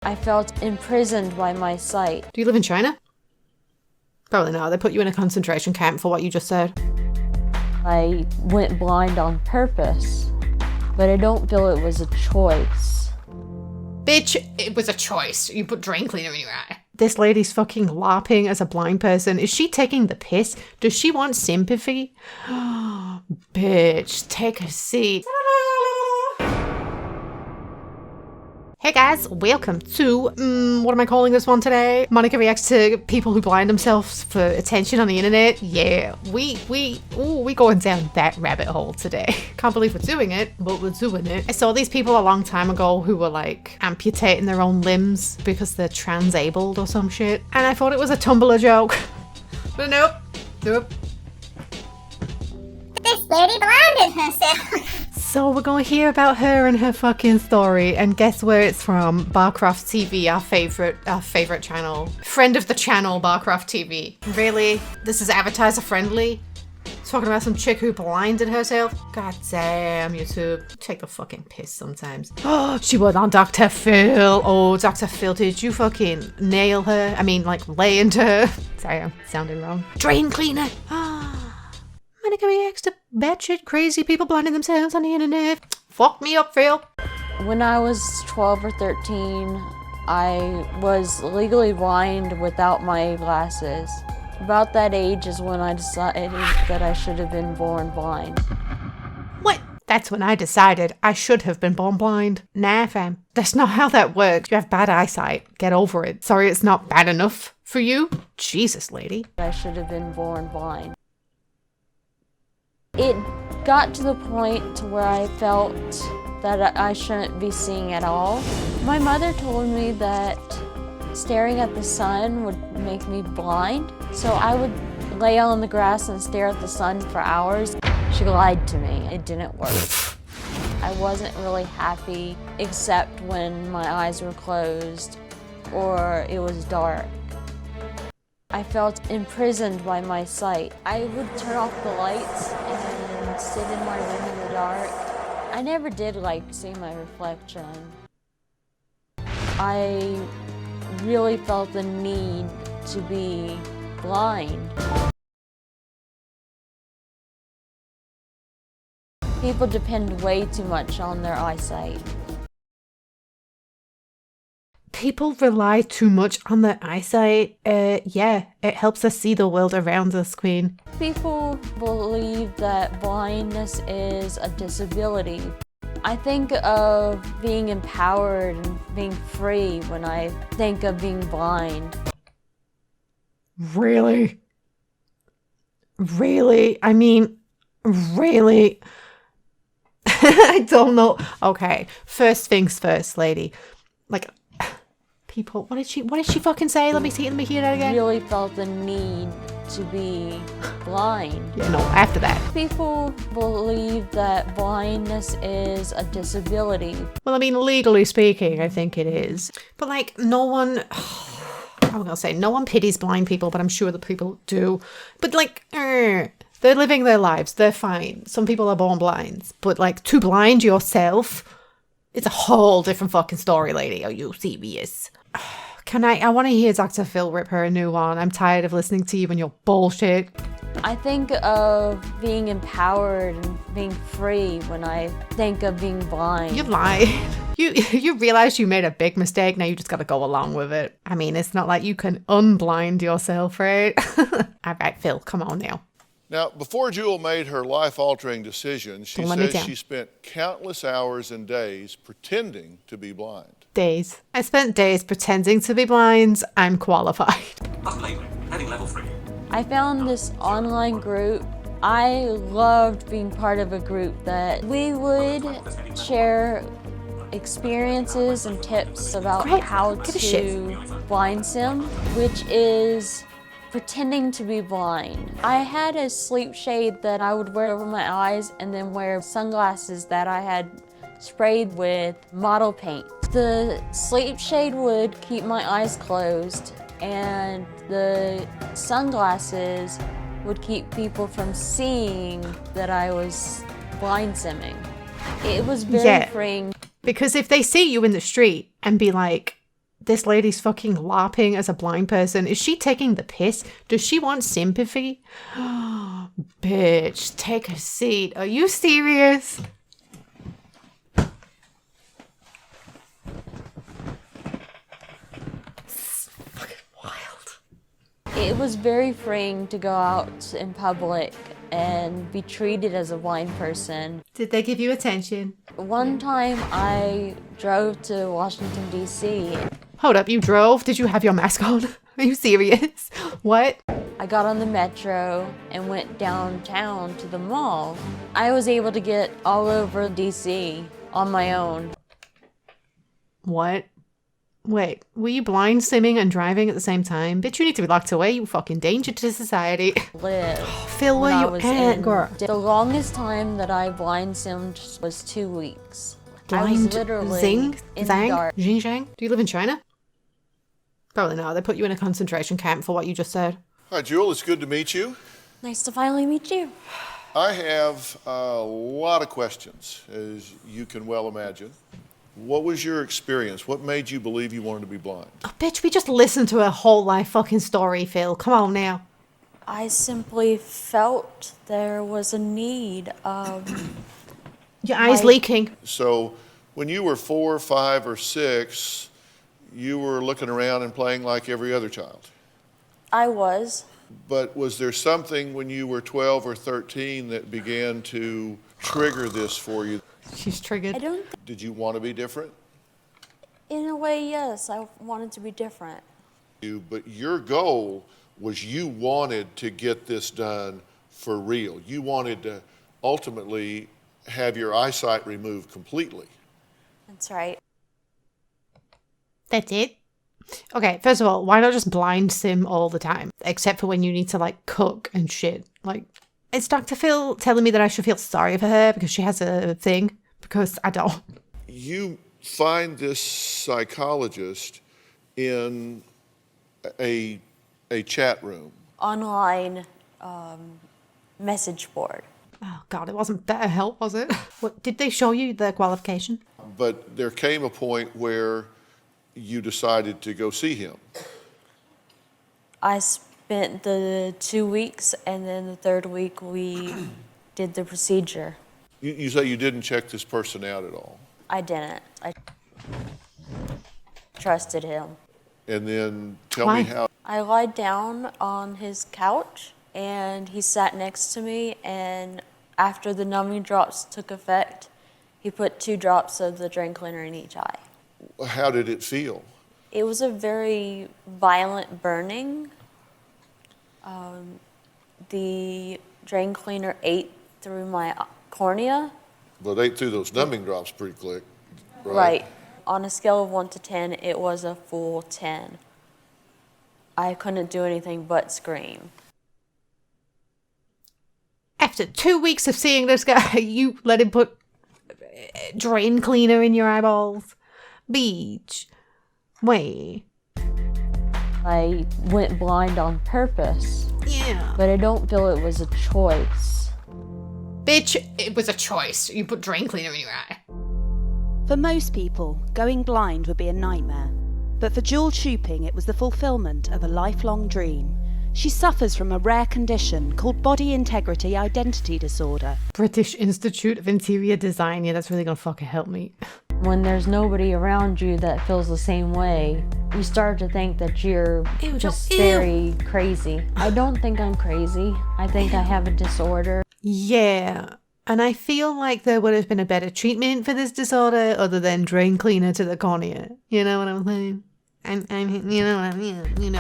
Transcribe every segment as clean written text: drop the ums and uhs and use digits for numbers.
I felt imprisoned by my sight. Do you live in China? Probably not. They put you in a concentration camp for what you just said. I went blind on purpose, but I don't feel it was a choice. Bitch, it was a choice. You put drain cleaner in your eye. This lady's fucking LARPing as a blind person. Is she taking the piss? Does she want sympathy? Bitch, take a seat. Hey guys, welcome to, what am I calling this one today? Monica reacts to people who blind themselves for attention on the internet. Yeah, we going down that rabbit hole today. Can't believe we're doing it, but we're doing it. I saw these people a long time ago who were like amputating their own limbs because they're transabled or some shit. And I thought it was a Tumblr joke. But nope. This lady blinded herself. So we're going to hear about her and her fucking story, and guess where it's from? Barcroft TV, our favorite channel. Friend of the channel, Barcroft TV. Really? This is advertiser friendly? Talking about some chick who blinded herself? God damn, YouTube. Take the fucking piss sometimes. Oh, she was on Dr. Phil. Oh, Dr. Phil, did you fucking nail her? I mean, like, lay into her. Sorry, I'm sounding wrong. Drain cleaner. Monica reacts to batshit crazy people blinding themselves on the internet. Fuck me up, Phil. When I was 12 or 13, I was legally blind without my glasses. About that age is when I decided that I should have been born blind. What? That's when I decided I should have been born blind. Nah, fam. That's not how that works. You have bad eyesight. Get over it. Sorry it's not bad enough for you. Jesus, lady. I should have been born blind. It got to the point to where I felt that I shouldn't be seeing at all. My mother told me that staring at the sun would make me blind, so I would lay on the grass and stare at the sun for hours. She lied to me. It didn't work. I wasn't really happy except when my eyes were closed or it was dark. I felt imprisoned by my sight. I would turn off the lights and sit in my room in the dark. I never did like seeing my reflection. I really felt the need to be blind. People depend way too much on their eyesight. People rely too much on their eyesight. Yeah, it helps us see the world around us, Queen. People believe that blindness is a disability. I think of being empowered and being free when I think of being blind. Really? Really? I mean, really? I don't know. Okay, first things first, lady. Like, people, what did she fucking say? Let me hear that again. I really felt the need to be blind. Yeah, no, after that. People believe that blindness is a disability. Well, I mean, legally speaking, I think it is. But like, no one, I'm gonna say, no one pities blind people, but I'm sure that people do. But like, they're living their lives. They're fine. Some people are born blind. But like, to blind yourself, it's a whole different fucking story, lady. Are you serious? I want to hear Dr. Phil rip her a new one. I'm tired of listening to you and your bullshit. I think of being empowered and being free when I think of being blind. You lied. You realize you made a big mistake. Now you just got to go along with it. I mean, it's not like you can unblind yourself, right? All right, Phil, come on now. Now, before Jewel made her life-altering decision, she says she spent countless hours and days pretending to be blind. Days. I spent days pretending to be blind. I'm qualified. I found this online group. I loved being part of a group that we would share experiences and tips about how to blind sim, which is pretending to be blind. I had a sleep shade that I would wear over my eyes and then wear sunglasses that I had sprayed with model paint. The sleep shade would keep my eyes closed and the sunglasses would keep people from seeing that I was blind simming. It was very freeing. Because if they see you in the street and be like, this lady's fucking LARPing as a blind person. Is she taking the piss? Does she want sympathy? Bitch, take a seat. Are you serious? It's fucking wild. It was very freeing to go out in public and be treated as a blind person. Did they give you attention? One time I drove to Washington, D.C. Hold up, you drove? Did you have your mask on? Are you serious? What? I got on the metro and went downtown to the mall. I was able to get all over D.C. on my own. What? Wait, were you blind simming and driving at the same time? Bitch, you need to be locked away, you fucking danger to society. Live. Phil, when where I you was at, in- girl? The longest time that I blind simmed was 2 weeks. I was Blind literally zing? in the Zang? dark. Xinjiang? Do you live in China? Probably not. They put you in a concentration camp for what you just said. Hi, Jewel. It's good to meet you. Nice to finally meet you. I have a lot of questions, as you can well imagine. What was your experience? What made you believe you wanted to be blind? Oh, bitch, we just listened to a whole life fucking story, Phil. Come on now. I simply felt there was a need. Your eyes Why- leaking. So, when you were 4, 5, or 6, you were looking around and playing like every other child. I was. But was there something when you were 12 or 13 that began to trigger this for you? She's I triggered. don't. Did you want to be different? In a way, yes. I wanted to be different. But your goal was you wanted to get this done for real. You wanted to ultimately have your eyesight removed completely. That's right. That's it? Okay, first of all, why not just blind sim all the time? Except for when you need to, like, cook and shit. Like, is Dr. Phil telling me that I should feel sorry for her because she has a thing? Because I don't. You find this psychologist in a chat room. Online message board. Oh, God, it wasn't BetterHelp, was it? What, did they show you the qualification? But there came a point where you decided to go see him. I spent the 2 weeks, and then the third week we did the procedure. You say you didn't check this person out at all. I didn't. I trusted him. And then tell Why? me how. I lied down on his couch, and he sat next to me, and after the numbing drops took effect, he put 2 drops of the drain cleaner in each eye. How did it feel? It was a very violent burning. The drain cleaner ate through my cornea. Well, they threw those numbing drops pretty quick, right? Right. On a scale of 1 to 10, it was a full 10. I couldn't do anything but scream. After 2 weeks of seeing this guy, you let him put drain cleaner in your eyeballs? Beach. Wait. I went blind on purpose, Yeah. but I don't feel it was a choice. Bitch, it was a choice. You put drain cleaner in your eye. For most people, going blind would be a nightmare. But for Jewel Chooping, it was the fulfillment of a lifelong dream. She suffers from a rare condition called body integrity identity disorder. British Institute of Interior Design. Yeah, that's really gonna fucking help me. When there's nobody around you that feels the same way, you start to think that you're Ew, just ew. very crazy. I don't think I'm crazy. I think I have a disorder. Yeah. And I feel like there would have been a better treatment for this disorder other than drain cleaner to the cornea. You know what I'm saying? You know what I mean? You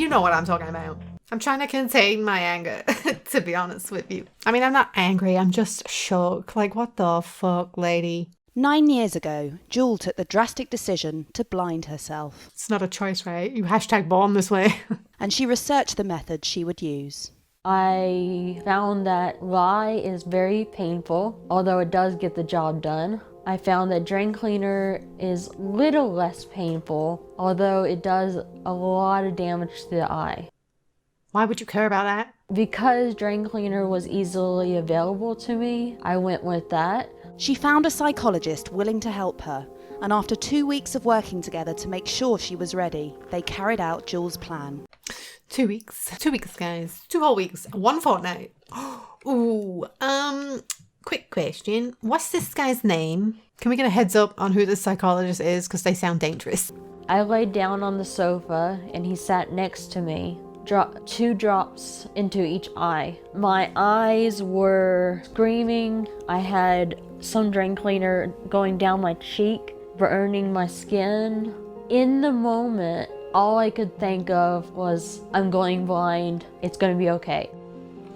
know what I'm talking about. I'm trying to contain my anger, to be honest with you. I mean, I'm not angry, I'm just shook. Like, what the fuck, lady? 9 years ago, Jewel took the drastic decision to blind herself, It's not a choice, right? You hashtag born this way. and she researched the methods she would use. I found that lye is very painful, although it does get the job done. I found that drain cleaner is little less painful, although it does a lot of damage to the eye. Why would you care about that? Because drain cleaner was easily available to me, I went with that. She found a psychologist willing to help her, and after 2 weeks of working together to make sure she was ready, they carried out Jules' plan. 2 weeks. 2 weeks, guys. 2 whole weeks. 1 fortnight. Ooh. Quick question. What's this guy's name? Can we get a heads up on who this psychologist is? Because they sound dangerous. I laid down on the sofa and he sat next to me. 2 drops into each eye. My eyes were screaming. I had some drain cleaner going down my cheek, burning my skin. In the moment, all I could think of was, I'm going blind. It's going to be okay.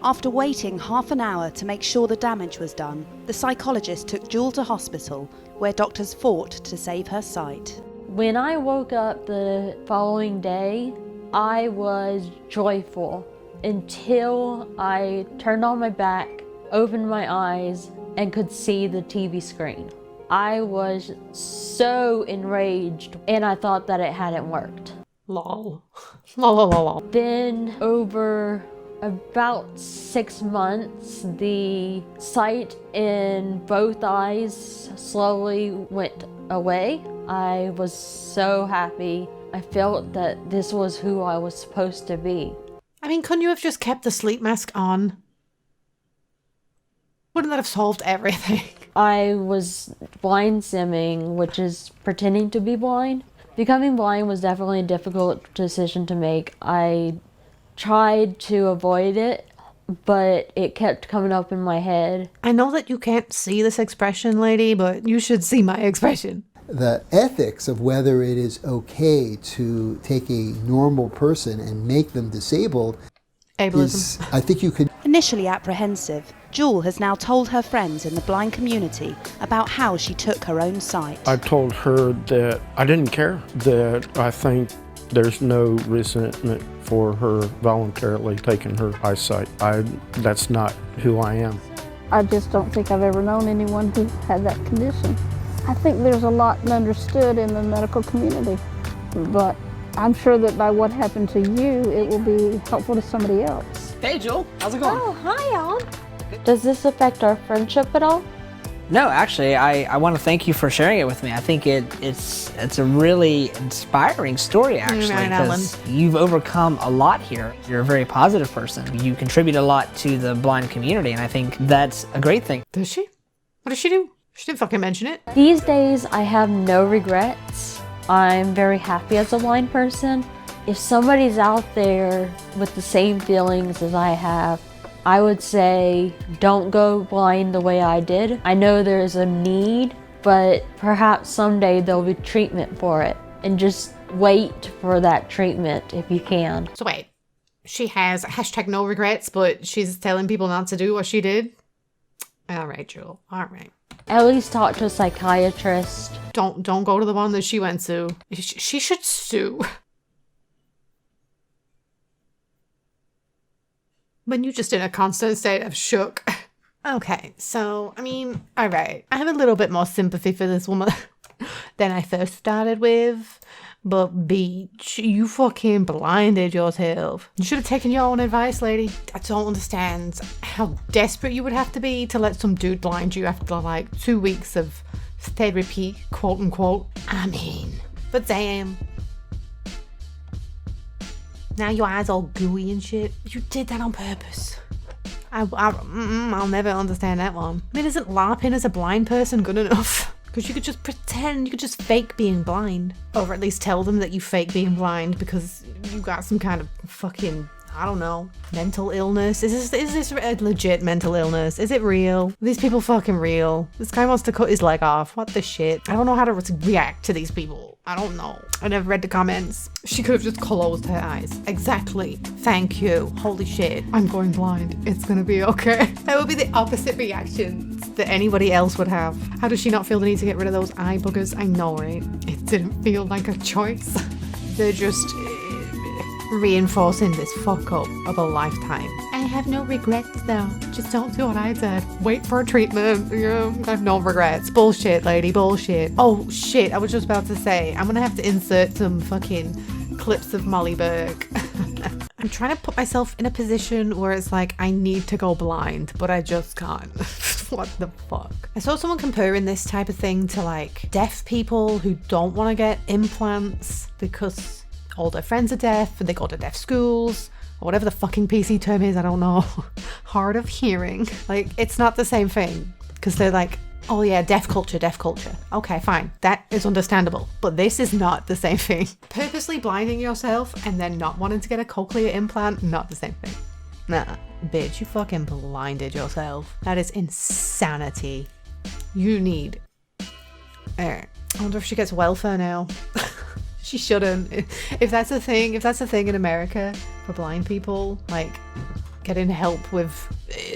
After waiting half an hour to make sure the damage was done, the psychologist took Jewel to hospital, where doctors fought to save her sight. When I woke up the following day, I was joyful until I turned on my back, opened my eyes, and could see the TV screen. I was so enraged, and I thought that it hadn't worked. Lol. Lol. Then over about 6 months, the sight in both eyes slowly went away. I was so happy. I felt that this was who I was supposed to be. I mean, couldn't you have just kept the sleep mask on? Wouldn't that have solved everything? I was blind simming, which is pretending to be blind. Becoming blind was definitely a difficult decision to make. I tried to avoid it, but it kept coming up in my head. I know that you can't see this expression, lady, but you should see my expression. The ethics of whether it is okay to take a normal person and make them disabled is, I think you could... Initially apprehensive, Jewel has now told her friends in the blind community about how she took her own sight. I told her that I didn't care, that I think there's no resentment for her voluntarily taking her eyesight. That's not who I am. I just don't think I've ever known anyone who had that condition. I think there's a lot understood in the medical community, but I'm sure that by what happened to you, it will be helpful to somebody else. Hey, Joel. How's it going? Oh, hi, y'all. Does this affect our friendship at all? No, actually, I want to thank you for sharing it with me. I think it's a really inspiring story, actually, because you've overcome a lot here. You're a very positive person. You contribute a lot to the blind community, and I think that's a great thing. Does she? What does she do? She didn't fucking mention it. These days, I have no regrets. I'm very happy as a blind person. If somebody's out there with the same feelings as I have, I would say don't go blind the way I did. I know there's a need, but perhaps someday there'll be treatment for it. And just wait for that treatment if you can. So wait, she has #no regrets, but she's telling people not to do what she did? All right, Jewel. All right. At least talk to a psychiatrist. Don't go to the one that she went to. She should sue. When you're just in a constant state of shook. Okay, so, I mean, all right. I have a little bit more sympathy for this woman than I first started with. But, bitch, you fucking blinded yourself. You should have taken your own advice, lady. I don't understand how desperate you would have to be to let some dude blind you after, like, 2 weeks of therapy, quote unquote. I mean, but damn. Now your eyes all gooey and shit. You did that on purpose. I'll never understand that one. I mean, isn't LARPing as a blind person good enough? Because you could just pretend, you could just fake being blind. Or at least tell them that you fake being blind because you got some kind of fucking, I don't know, mental illness. Is this a legit mental illness? Is it real? Are these people fucking real? This guy wants to cut his leg off. What the shit? I don't know how to react to these people. I don't know. I never read the comments. She could have just closed her eyes. Exactly. Thank you. Holy shit. I'm going blind. It's gonna be okay. That would be the opposite reaction that anybody else would have. How does she not feel the need to get rid of those eye boogers? I know, right? It didn't feel like a choice. They're just reinforcing this fuck up of a lifetime. I have no regrets though. Just don't do what I did. Wait for a treatment. Yeah, I have no regrets. Bullshit, lady, bullshit. Oh shit, I was just about to say, I'm gonna have to insert some fucking clips of Molly Burke. I'm trying to put myself in a position where it's like I need to go blind, but I just can't. What the fuck? I saw someone comparing this type of thing to like deaf people who don't want to get implants because all their friends are deaf and they go to deaf schools or whatever the fucking PC term is, I don't know. Hard of hearing. Like, it's not the same thing because they're like, oh yeah, deaf culture. Okay, fine. That is understandable. But this is not the same thing. Purposely blinding yourself and then not wanting to get a cochlear implant, not the same thing. Nah, bitch, you fucking blinded yourself. That is insanity. You need... I wonder if she gets welfare now. She shouldn't. If that's a thing in America for blind people, like getting help with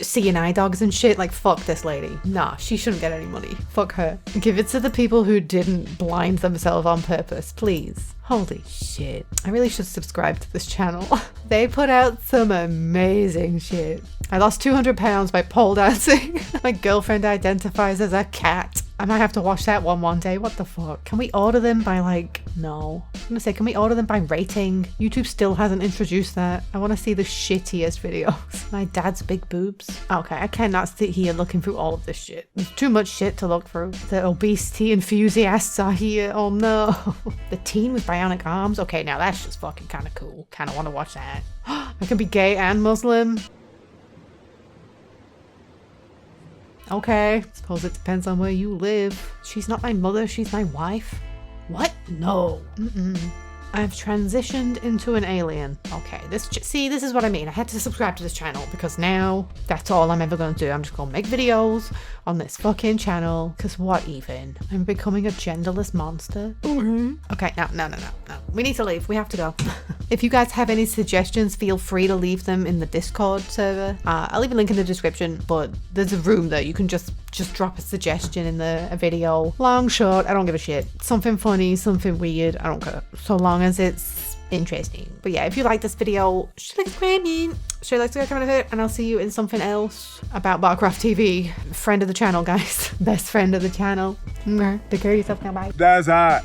seeing eye dogs and shit, like fuck this lady. Nah, she shouldn't get any money. Fuck her. Give it to the people who didn't blind themselves on purpose, please. Holy shit. I really should subscribe to this channel. They put out some amazing shit. I lost 200 pounds by pole dancing. My girlfriend identifies as a cat. I might have to watch that one day. What the fuck? Can we order them by like... No. I'm gonna say, can we order them by rating? YouTube still hasn't introduced that. I want to see the shittiest videos. My dad's big boobs. Okay, I cannot sit here looking through all of this shit. There's too much shit to look through. The obesity enthusiasts are here. Oh no. The teen with bionic arms. Okay, now that's just fucking kind of cool. Kind of want to watch that. I can be gay and Muslim. Okay, suppose it depends on where you live. She's not my mother, she's my wife. What? No. I've transitioned into an alien. Okay, this is what I mean. I had to subscribe to this channel because now that's all I'm ever going to do. I'm just going to make videos on this fucking channel. Because what even? I'm becoming a genderless monster. Okay, no. We need to leave. We have to go. If you guys have any suggestions, feel free to leave them in the Discord server. I'll leave a link in the description, but there's a room there. You can just drop a suggestion in a video. Long, short, I don't give a shit. Something funny, something weird, I don't care. So long as it's interesting. But yeah, if you like this video, share like to comment it, and I'll see you in something else about Barcraft TV. Friend of the channel, guys. Best friend of the channel. Take care of yourself now, bye. That's hot.